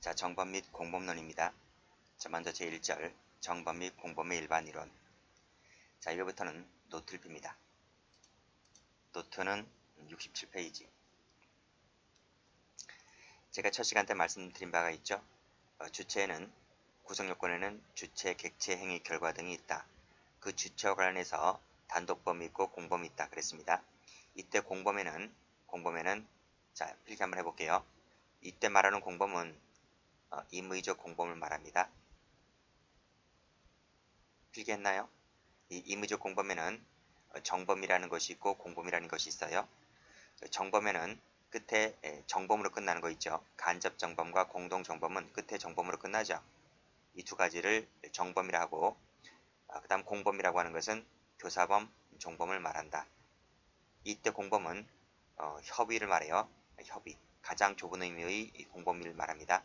자, 정범 및 공범론입니다. 자, 먼저 제1절 정범 및 공범의 일반 이론. 자, 이거부터는 노트를 핍니다. 노트는 67페이지. 제가 첫 시간 때 말씀드린 바가 있죠. 주체에는 구성요건에는 주체, 객체, 행위, 결과 등이 있다. 그 주체와 관련해서 단독범이 있고 공범이 있다 그랬습니다. 이때 공범에는 자, 필기 한번 해볼게요. 이때 말하는 공범은 임의적 공범을 말합니다. 필기했나요? 이 임의적 공범에는 정범이라는 것이 있고 공범이라는 것이 있어요. 정범에는 끝에 정범으로 끝나는 거 있죠. 간접 정범과 공동 정범은 끝에 정범으로 끝나죠. 이 두 가지를 정범이라 하고, 그 다음 공범이라고 하는 것은 교사범, 종범을 말한다. 이때 공범은 협의를 말해요. 협의. 가장 좁은 의미의 공범을 말합니다.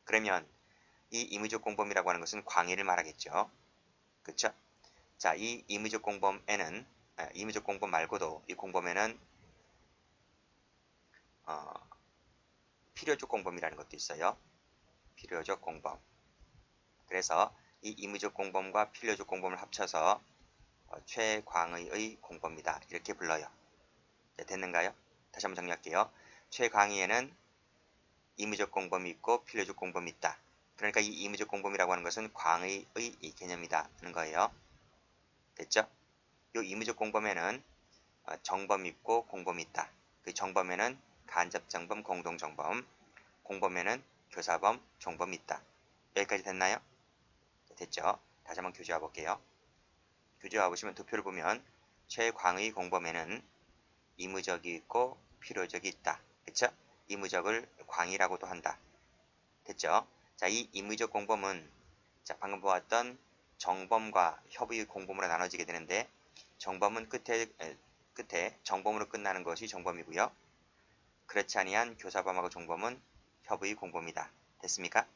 그러면 이 임의적 공범이라고 하는 것은 광의를 말하겠죠. 그렇죠? 자, 이 임의적 공범에는 임의적 공범 말고도 이 공범에는 필요적 공범이라는 것도 있어요. 필요적 공범. 그래서 이 임의적 공범과 필요적 공범을 합쳐서 최광의의 공범이다. 이렇게 불러요. 자, 됐는가요? 다시 한번 정리할게요. 최광의에는 임의적 공범이 있고 필요적 공범이 있다. 그러니까 이 임의적 공범이라고 하는 것은 광의의 개념이다 하는 거예요. 됐죠? 이 임의적 공범에는 정범이 있고 공범이 있다. 그 정범에는 간접 정범, 공동 정범, 공범에는 교사범, 종범이 있다. 여기까지 됐나요? 됐죠? 다시 한번 교재와 볼게요. 교재와 보시면 도표를 보면 최광의 공범에는 임의적이 있고 필요적이 있다. 그쵸? 임의적을 광의라고도 한다. 됐죠? 자, 이 임의적 공범은 자, 방금 보았던 정범과 협의 공범으로 나눠지게 되는데 정범은 끝에 정범으로 끝나는 것이 정범이고요. 그렇지 아니한 교사범하고 종범은 협의 공범이다. 됐습니까?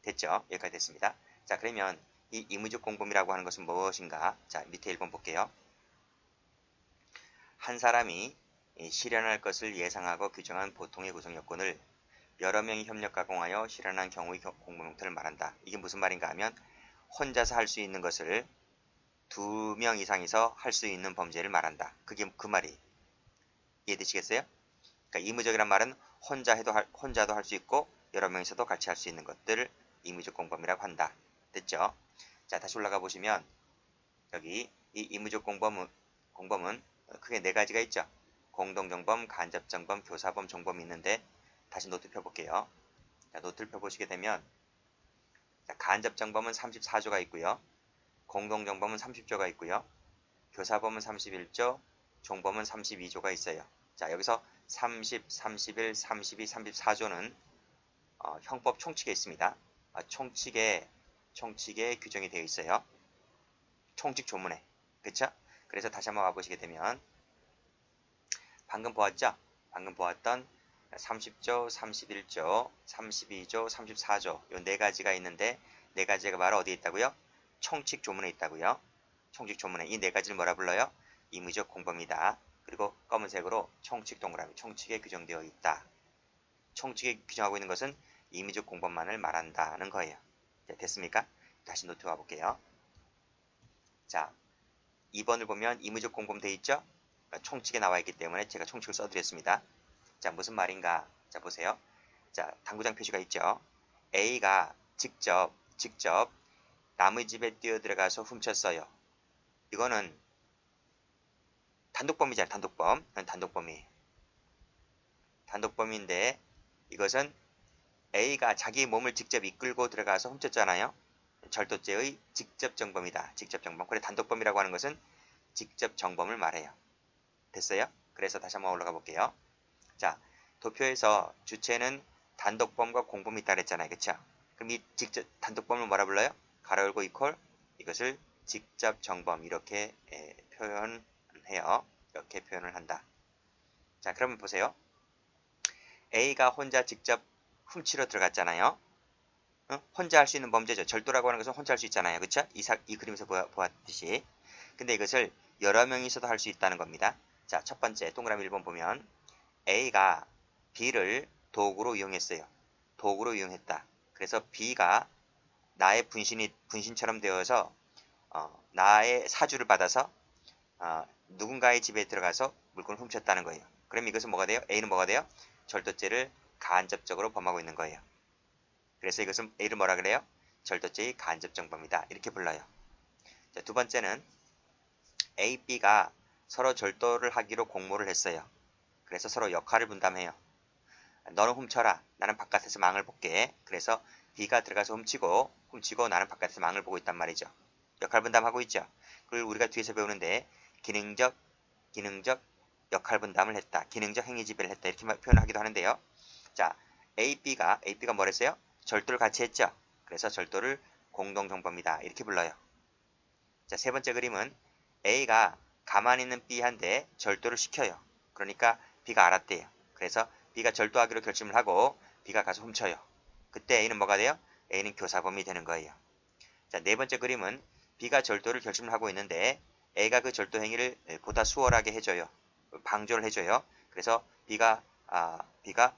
됐죠? 여기까지 됐습니다. 자, 그러면 이 임의적 공범이라고 하는 것은 무엇인가? 자, 밑에 1번 볼게요. 한 사람이 실현할 것을 예상하고 규정한 보통의 구성 요건을 여러 명이 협력 가공하여 실현한 경우의 공범 형태를 말한다. 이게 무슨 말인가 하면 혼자서 할 수 있는 것을 2명 이상이서 할 수 있는 범죄를 말한다. 그게 그 말이 이해되시겠어요? 그러니까 임의적이란 말은 혼자도 할 수 있고 여러 명이서도 같이 할 수 있는 것들을 임의적 공범이라고 한다. 됐죠? 자, 다시 올라가 보시면 여기 이 임의적 공범은 크게 4가지가 있죠. 공동정범, 간접정범, 교사범, 종범이 있는데 다시 노트 펴볼게요. 자, 노트를 펴보시게 되면 자, 간접정범은 34조가 있고요. 공동정범은 30조가 있고요. 교사범은 31조, 종범은 32조가 있어요. 자, 여기서 30, 31, 32, 34조는 형법 총칙에 있습니다. 총칙에 규정이 되어 있어요. 총칙 조문에. 그쵸? 그래서 다시 한번 와보시게 되면 방금 보았죠? 방금 보았던 30조, 31조, 32조, 34조 요 4가지가 있는데 4가지가 바로 어디에 있다고요? 총칙 조문에 있다고요. 총칙 조문에 이 4가지를 뭐라 불러요? 임의적 공범이다. 그리고 검은색으로 총칙 동그라미, 총칙에 규정되어 있다. 총칙에 규정하고 있는 것은 임의적 공범만을 말한다는 거예요. 자, 됐습니까? 다시 노트 와볼게요. 자, 2번을 보면 임의적 공범 되어 있죠? 총칙에 나와 있기 때문에 제가 총칙을 써드렸습니다. 자, 무슨 말인가? 자, 보세요. 자, 당구장 표시가 있죠? A가 직접 남의 집에 뛰어들어가서 훔쳤어요. 이거는 단독범이잖아요. 단독범. 단독범인데 이것은 A가 자기 몸을 직접 이끌고 들어가서 훔쳤잖아요. 절도죄의 직접 정범이다. 직접 정범. 그래 단독범이라고 하는 것은 직접 정범을 말해요. 됐어요? 그래서 다시 한번 올라가 볼게요. 자, 도표에서 주체는 단독범과 공범이 있다 그랬잖아요. 그쵸? 그럼 이 직접 단독범을 뭐라 불러요? 가로 열고 이퀄 이것을 직접 정범 이렇게 표현해요. 이렇게 표현을 한다. 자, 그러면 보세요. A가 혼자 직접 훔치러 들어갔잖아요. 혼자 할 수 있는 범죄죠. 절도라고 하는 것은 혼자 할 수 있잖아요. 그쵸? 이 그림에서 보았듯이. 근데 이것을 여러 명이서도 할 수 있다는 겁니다. 자, 첫 번째 동그라미 1번 보면 A가 B를 도구로 이용했어요. 도구로 이용했다. 그래서 B가 나의 분신처럼 되어서 나의 사주를 받아서 누군가의 집에 들어가서 물건을 훔쳤다는 거예요. 그럼 이것은 뭐가 돼요? A는 뭐가 돼요? 절도죄를 간접적으로 범하고 있는 거예요. 그래서 이것은 A를 뭐라 그래요? 절도죄의 간접정범이다. 이렇게 불러요. 자, 두 번째는 A, B가 서로 절도를 하기로 공모를 했어요. 그래서 서로 역할을 분담해요. 너는 훔쳐라. 나는 바깥에서 망을 볼게. 그래서 B가 들어가서 훔치고 나는 바깥에서 망을 보고 있단 말이죠. 역할 분담하고 있죠. 그걸 우리가 뒤에서 배우는데 기능적 역할 분담을 했다. 기능적 행위 지배를 했다. 이렇게 표현하기도 하는데요. 자, B가 뭘 했어요? 절도를 같이 했죠. 그래서 절도를 공동정범이다. 이렇게 불러요. 자, 세 번째 그림은 A가 가만히 있는 B한테 절도를 시켜요. 그러니까 B가 알았대요. 그래서 B가 절도하기로 결심을 하고 B가 가서 훔쳐요. 그때 A는 뭐가 돼요? A는 교사범이 되는 거예요. 자, 네 번째 그림은 B가 절도를 결심을 하고 있는데 A가 그 절도 행위를 보다 수월하게 해줘요. 방조를 해줘요. 그래서 B가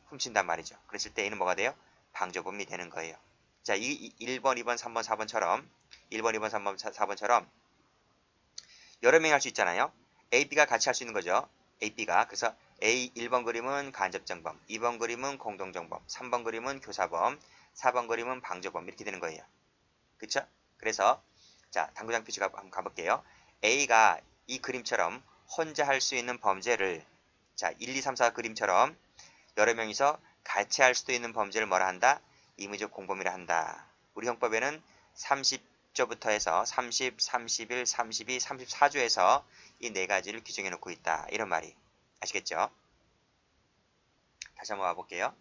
훔친단 말이죠. 그랬을 때 A는 뭐가 돼요? 방조범이 되는 거예요. 자, 이 1번, 2번, 3번, 4번처럼 1번, 2번, 3번, 4번처럼 여러 명이 할 수 있잖아요. A, B가 같이 할 수 있는 거죠. A, B가. 그래서 A 1번 그림은 간접정범, 2번 그림은 공동정범, 3번 그림은 교사범, 4번 그림은 방조범 이렇게 되는 거예요. 그쵸? 그래서 자, 당구장 표시가 한번 가볼게요. A가 이 그림처럼 혼자 할 수 있는 범죄를 자, 1, 2, 3, 4 그림처럼 여러 명이서 같이 할 수도 있는 범죄를 뭐라 한다? 임의적 공범이라 한다. 우리 형법에는 30조부터 해서 30, 31, 32, 34조에서 이 네 가지를 규정해 놓고 있다. 이런 말이. 아시겠죠? 다시 한번 와볼게요.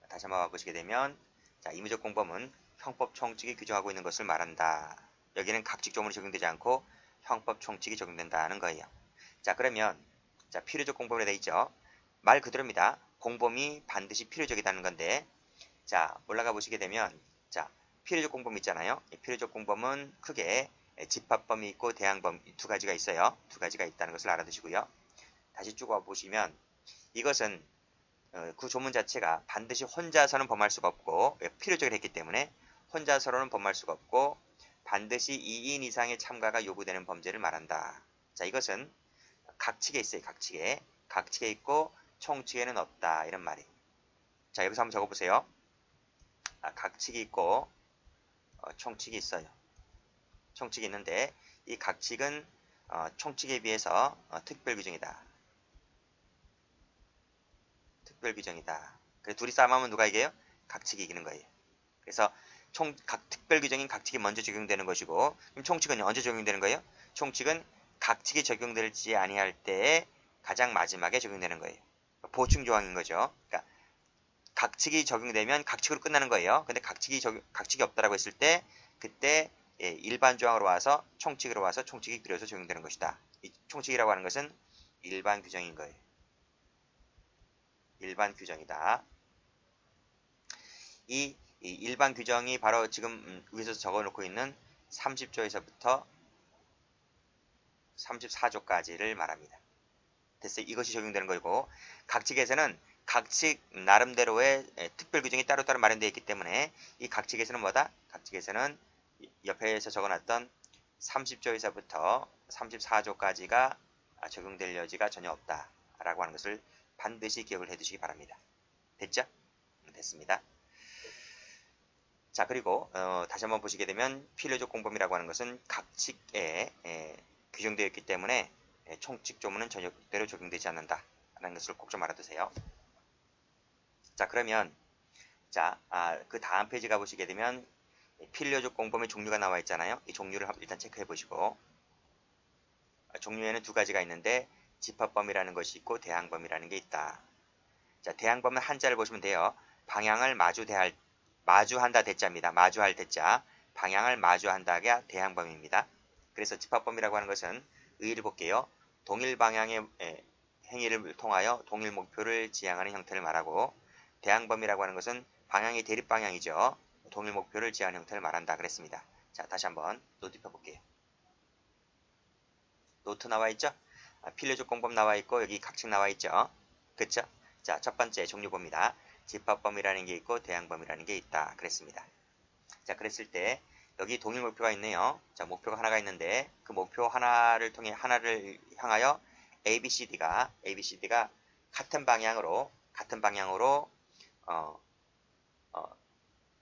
다시 한번 와보시게 되면 자, 임의적 공범은 형법 총칙이 규정하고 있는 것을 말한다. 여기는 각직종으로 적용되지 않고 형법 총칙이 적용된다는 거예요. 자, 그러면 자, 필요적 공범으로 되어 있죠. 말 그대로입니다. 공범이 반드시 필요적이라는 건데 자, 올라가 보시게 되면 자, 필요적 공범 있잖아요. 필요적 공범은 크게 집합범이 있고 대항범 두 가지가 있어요. 두 가지가 있다는 것을 알아두시고요. 다시 쭉 와보시면 이것은 그 조문 자체가 반드시 혼자서는 범할 수가 없고 필요적으로 했기 때문에 혼자서로는 범할 수가 없고 반드시 2인 이상의 참가가 요구되는 범죄를 말한다. 자, 이것은 각칙에 있어요. 각칙에 있고 총칙에는 없다. 이런 말이. 자, 여기서 한번 적어보세요. 각칙이 있고 총칙이 있어요. 총칙이 있는데 이 각칙은 총칙에 비해서 특별규정이다. 특별규정이다. 그래서 둘이 싸움하면 누가 이겨요? 각칙이 이기는 거예요. 그래서 특별규정인 각칙이 먼저 적용되는 것이고 그럼 총칙은 언제 적용되는 거예요? 총칙은 각칙이 적용되지 아니할 때에 가장 마지막에 적용되는 거예요. 보충조항인 거죠. 그러니까 각칙이 적용되면 각칙으로 끝나는 거예요. 근데 각칙이 없다라고 했을 때 그때 일반 조항으로 와서 총칙으로 와서 총칙이 그려서 적용되는 것이다. 이 총칙이라고 하는 것은 일반 규정인 거예요. 일반 규정이다. 이 일반 규정이 바로 지금 위에서 적어놓고 있는 30조에서부터 34조까지를 말합니다. 됐어요. 이것이 적용되는 거고 각칙에서는 각칙 나름대로의 특별 규정이 따로따로 마련되어 있기 때문에 이 각칙에서는 뭐다? 각칙에서는 옆에서 적어놨던 30조에서부터 34조까지가 적용될 여지가 전혀 없다라고 하는 것을 반드시 기억을 해두시기 바랍니다. 됐죠? 됐습니다. 자, 그리고 다시 한번 보시게 되면 필요적 공범이라고 하는 것은 각칙에 규정되어 있기 때문에 총칙 조문은 절대로 적용되지 않는다라는 것을 꼭 좀 알아두세요. 자, 그러면 자, 그 다음 페이지 가보시게 되면 필요적 공범의 종류가 나와 있잖아요. 이 종류를 일단 체크해 보시고 종류에는 두 가지가 있는데 집합범이라는 것이 있고 대항범이라는 게 있다. 자, 대항범은 한자를 보시면 돼요. 방향을 마주한다 대자입니다. 마주할 대자. 방향을 마주한다가 대항범입니다. 그래서 집합범이라고 하는 것은 의의를 볼게요. 동일 방향의 행위를 통하여 동일 목표를 지향하는 형태를 말하고 대항범이라고 하는 것은 방향이 대립 방향이죠. 동일 목표를 지향하는 형태를 말한다 그랬습니다. 자, 다시 한번 노트 펴볼게요. 노트 나와 있죠? 필요적 공범 나와 있고 여기 각칙 나와 있죠? 그쵸? 자, 첫 번째 종류 봅니다. 집합범위라는 게 있고 대항범위라는 게 있다. 그랬습니다. 자, 그랬을 때 여기 동일 목표가 있네요. 자, 목표가 하나가 있는데 그 목표 하나를 하나를 향하여 ABCD가 같은 방향으로 어,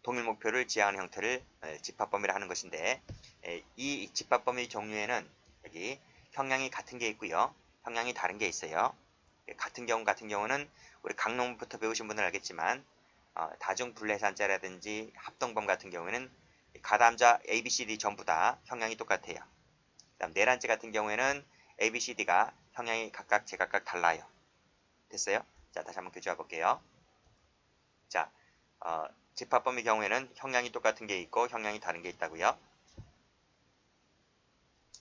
동일 목표를 지향하는 형태를 집합범위라 하는 것인데, 이 집합범위 종류에는 여기 형량이 같은 게 있고요, 형량이 다른 게 있어요. 같은 경우는 우리 강론부터 배우신 분은 알겠지만 다중분례산자라든지 합동범 같은 경우에는 가담자 ABCD 전부 다 형량이 똑같아요. 그다음 내란제 같은 경우에는 ABCD가 형량이 각각 제각각 달라요. 됐어요? 자, 다시 한번 교주해 볼게요. 자, 집합범위 경우에는 형량이 똑같은 게 있고 형량이 다른 게 있다고요.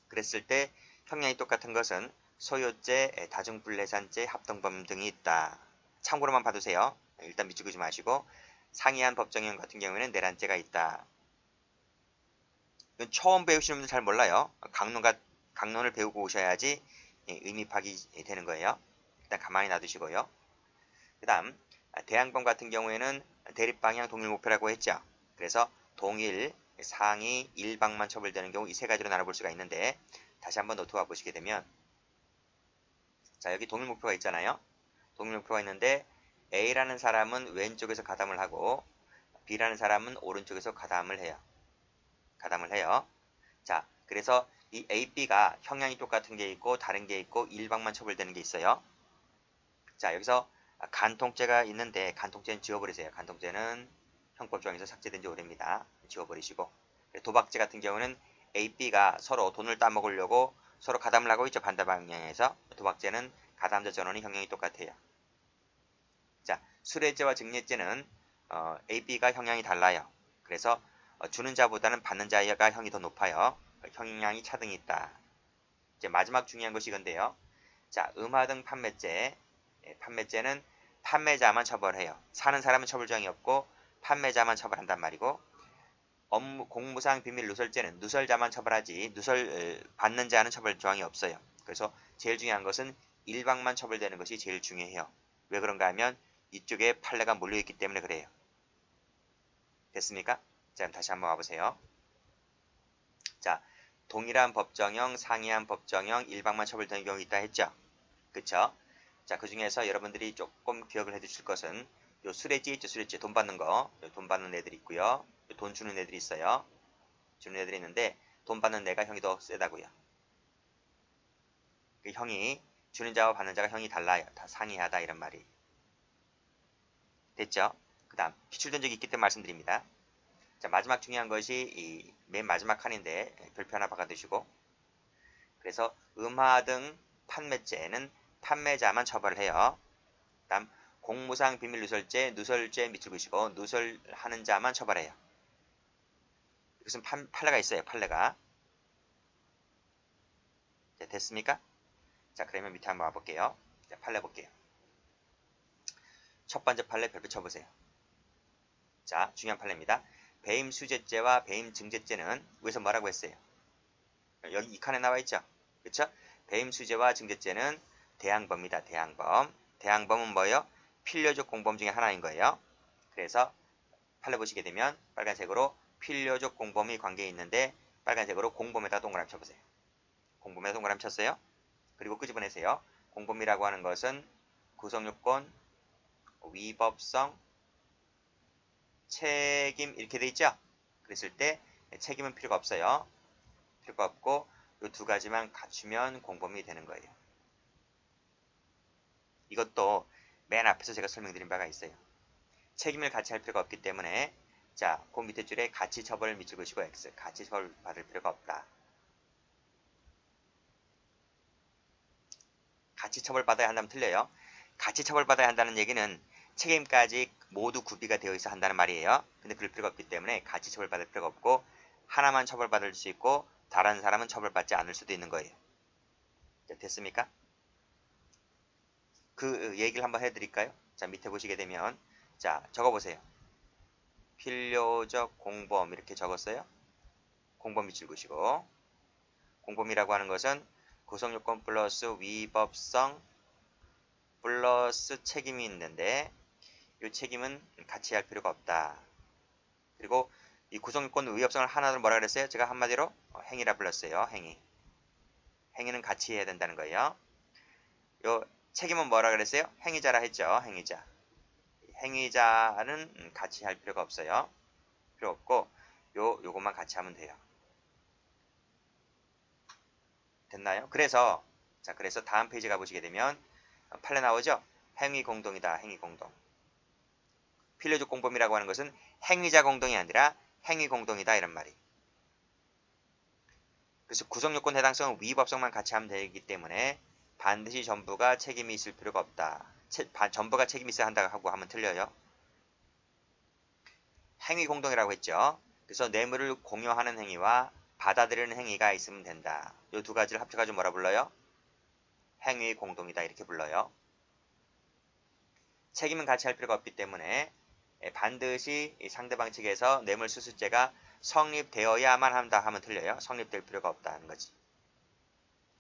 그랬을 때 형량이 똑같은 것은 소요제, 다중분례산제, 합동범 등이 있다. 참고로만 봐두세요. 일단 미치지 마시고 상이한 법정형 같은 경우에는 내란제가 있다. 이건 처음 배우시는 분들 잘 몰라요. 강론을 배우고 오셔야지 의미 파악이 되는 거예요. 일단 가만히 놔두시고요. 그 다음 대항범 같은 경우에는 대립방향 동일 목표라고 했죠. 그래서 동일, 상이, 일방만 처벌되는 경우 이 세 가지로 나눠볼 수가 있는데, 다시 한번 노트와 보시게 되면, 자, 여기 동일 목표가 있잖아요. 동일 목표가 있는데 A라는 사람은 왼쪽에서 가담을 하고 B라는 사람은 오른쪽에서 가담을 해요. 자, 그래서 이 A, B가 형량이 똑같은 게 있고 다른 게 있고 일방만 처벌되는 게 있어요. 자, 여기서 간통죄가 있는데 간통죄는 지워버리세요. 간통죄는 형법조항에서 삭제된 지 오래입니다. 지워버리시고, 도박죄 같은 경우는 A, B가 서로 돈을 따먹으려고 서로 가담을 하고 있죠. 반대 방향에서. 도박죄는 가담자 전원이 형량이 똑같아요. 자, 수뢰죄와 증례죄는 A, B가 형량이 달라요. 그래서 주는 자보다는 받는 자가 형이 더 높아요. 형량이 차등이 있다. 이제 마지막 중요한 것이 이건데요. 자, 음화 등 판매죄. 판매죄는 판매자만 처벌해요. 사는 사람은 처벌 조항이 없고 판매자만 처벌한단 말이고, 공무상 비밀 누설죄는 누설자만 처벌하지 누설 받는 자는 처벌 조항이 없어요. 그래서 제일 중요한 것은 일방만 처벌되는 것이 제일 중요해요. 왜 그런가 하면 이쪽에 판례가 몰려있기 때문에 그래요. 됐습니까? 자, 다시 한번 와보세요. 자, 동일한 법정형, 상이한 법정형, 일방만 처벌되는 경우 있다 했죠? 그쵸? 자, 그 중에서 여러분들이 조금 기억을 해두실 것은 요 수뢰죄 있죠? 수뢰죄. 돈 받는 거. 돈 받는 애들이 있고요. 돈 주는 애들이 있어요. 주는 애들이 있는데 돈 받는 애가 형이 더 세다고요. 그 형이 주는 자와 받는 자가 형이 달라요. 다 상이하다 이런 말이. 됐죠? 그 다음 기출된 적이 있기 때문에 말씀드립니다. 자, 마지막 중요한 것이 이 맨 마지막 칸인데 별표 하나 박아두시고, 그래서 음화 등 판매죄는 판매자만 처벌을 해요. 그 다음 공무상 비밀 누설죄, 누설죄 밑줄 그으시고 누설하는 자만 처벌해요. 이것은 판례가 있어요. 판례가. 자, 됐습니까? 자, 그러면 밑에 한번 와볼게요. 자, 판례 볼게요. 첫 번째 판례 별표 쳐보세요. 자, 중요한 판례입니다. 배임 수재죄와 배임 증재죄는 위에서 뭐라고 했어요? 여기 이 칸에 나와 있죠? 그쵸? 배임 수재와 증재죄는 대항범이다. 대항범. 대항범은 뭐예요? 필요적 공범 중에 하나인 거예요. 그래서 판례 보시게 되면 빨간색으로 필요적 공범이 관계에 있는데 빨간색으로 공범에다 동그라미 쳐보세요. 공범에다 동그라미 쳤어요. 그리고 끄집어내세요. 공범이라고 하는 것은 구성요건, 위법성, 책임 이렇게 돼 있죠? 그랬을 때 책임은 필요가 없어요. 필요가 없고 이 두 가지만 갖추면 공범이 되는 거예요. 이것도 맨 앞에서 제가 설명드린 바가 있어요. 책임을 같이 할 필요가 없기 때문에, 자, 그 밑에 줄에 같이 처벌을 밑줄 그으시고 X. 같이 처벌 받을 필요가 없다. 같이 처벌받아야 한다면 틀려요. 같이 처벌받아야 한다는 얘기는 책임까지 모두 구비가 되어 있어 한다는 말이에요. 근데 그럴 필요가 없기 때문에 같이 처벌받을 필요가 없고 하나만 처벌받을 수 있고 다른 사람은 처벌받지 않을 수도 있는 거예요. 자, 됐습니까? 그 얘기를 한번 해드릴까요? 자, 밑에 보시게 되면, 자, 적어보세요. 필요적 공범 이렇게 적었어요. 공범 밑줄 그으시고, 공범이라고 하는 것은 구성요건 플러스 위법성 플러스 책임이 있는데 이 책임은 같이 할 필요가 없다. 그리고 이 구성요건 의협성을 하나로 뭐라 그랬어요? 제가 한마디로 행위라 불렀어요. 행위. 행위는 같이 해야 된다는 거예요. 요 책임은 뭐라 그랬어요? 행위자라 했죠. 행위자. 행위자는 같이 할 필요가 없어요. 필요 없고 요것만 같이 하면 돼요. 됐나요? 그래서 다음 페이지 가보시게 되면 판례 나오죠? 행위 공동이다. 행위 공동. 필요적 공범이라고 하는 것은 행위자 공동이 아니라 행위 공동이다 이런 말이. 그래서 구성요건 해당성은 위법성만 같이 하면 되기 때문에 반드시 전부가 책임이 있을 필요가 없다. 전부가 책임이 있어야 한다고 하고 하면 틀려요. 행위 공동이라고 했죠. 그래서 뇌물을 공유하는 행위와 받아들이는 행위가 있으면 된다. 이 두 가지를 합쳐가지고 뭐라 불러요? 행위 공동이다 이렇게 불러요. 책임은 같이 할 필요가 없기 때문에 반드시 상대방 측에서 뇌물수수죄가 성립되어야만 한다 하면 틀려요. 성립될 필요가 없다는 거지.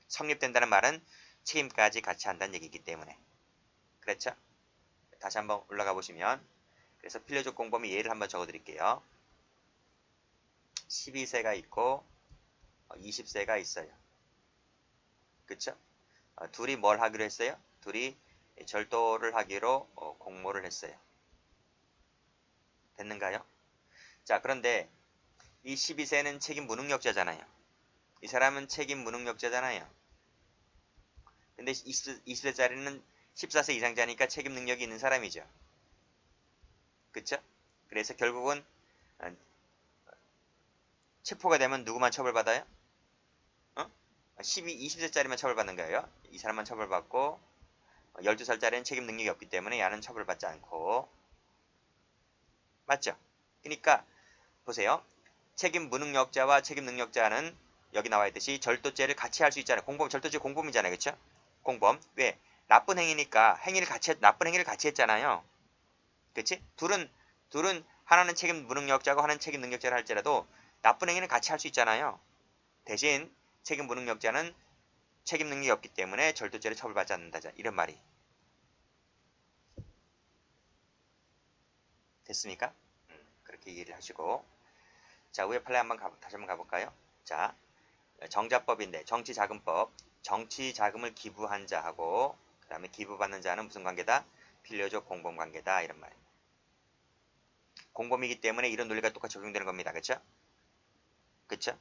성립된다는 말은 책임까지 같이 한다는 얘기이기 때문에. 그렇죠? 다시 한번 올라가 보시면 그래서 필요적 공범이 예를 한번 적어 드릴게요. 12세가 있고 20세가 있어요. 그쵸? 둘이 뭘 하기로 했어요? 둘이 절도를 하기로 공모를 했어요. 됐는가요? 자, 그런데 이 12세는 책임 무능력자잖아요. 이 사람은 책임 무능력자잖아요. 근데 20세짜리는 14세 이상자니까 책임 능력이 있는 사람이죠. 그쵸? 그래서 결국은 체포가 되면 누구만 처벌받아요? 20세짜리만 처벌받는 거예요. 이 사람만 처벌받고 12살짜리는 책임 능력이 없기 때문에 야는 처벌받지 않고. 맞죠? 그러니까 보세요. 책임 무능력자와 책임 능력자는 여기 나와 있듯이 절도죄를 같이 할 수 있잖아요. 공범, 절도죄 공범이잖아요. 그쵸? 공범. 왜? 나쁜 행위니까 나쁜 행위를 같이 했잖아요. 그치? 둘은 하나는 책임 무능력자고 하나는 책임 능력자를 할지라도 나쁜 행위는 같이 할 수 있잖아요. 대신 책임 무능력자는 책임 능력이 없기 때문에 절도죄를 처벌받지 않는다. 이런 말이. 됐습니까? 그렇게 이해를 하시고. 자, 위에 판례 다시 한번 가볼까요? 자, 정자법인데 정치자금법. 정치자금을 기부한 자하고 그 다음에 기부받는 자는 무슨 관계다? 필요적 공범관계다. 이런 말. 공범이기 때문에 이런 논리가 똑같이 적용되는 겁니다. 그쵸? 그쵸?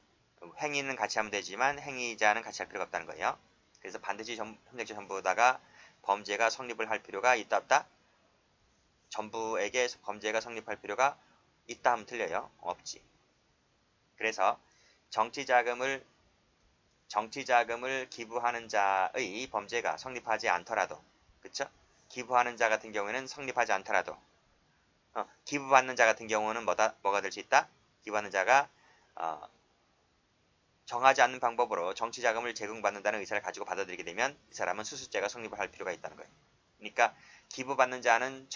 행위는 같이 하면 되지만 행위자는 같이 할 필요가 없다는 거예요. 그래서 반드시 협력자 전부다가 범죄가 성립을 할 필요가 있다 없다? 전부에게 범죄가 성립할 필요가 있다 하면 틀려요. 없지. 그래서 정치자금을 기부하는 자의 범죄가 성립하지 않더라도, 그쵸? 기부하는 자 같은 경우에는 성립하지 않더라도, 기부받는 자 같은 경우는 뭐가 될 수 있다? 기부하는 자가 정하지 않는 방법으로 정치자금을 제공받는다는 의사를 가지고 받아들이게 되면 이 사람은 수수죄가 성립을 할 필요가 있다는 거예요. 그러니까 기부하는 자는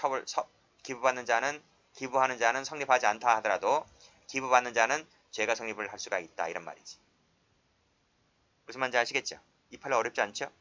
성립하지 않다 하더라도 기부받는 자는 죄가 성립을 할 수가 있다 이런 말이지. 무슨 말인지 아시겠죠? 이 판례 어렵지 않죠?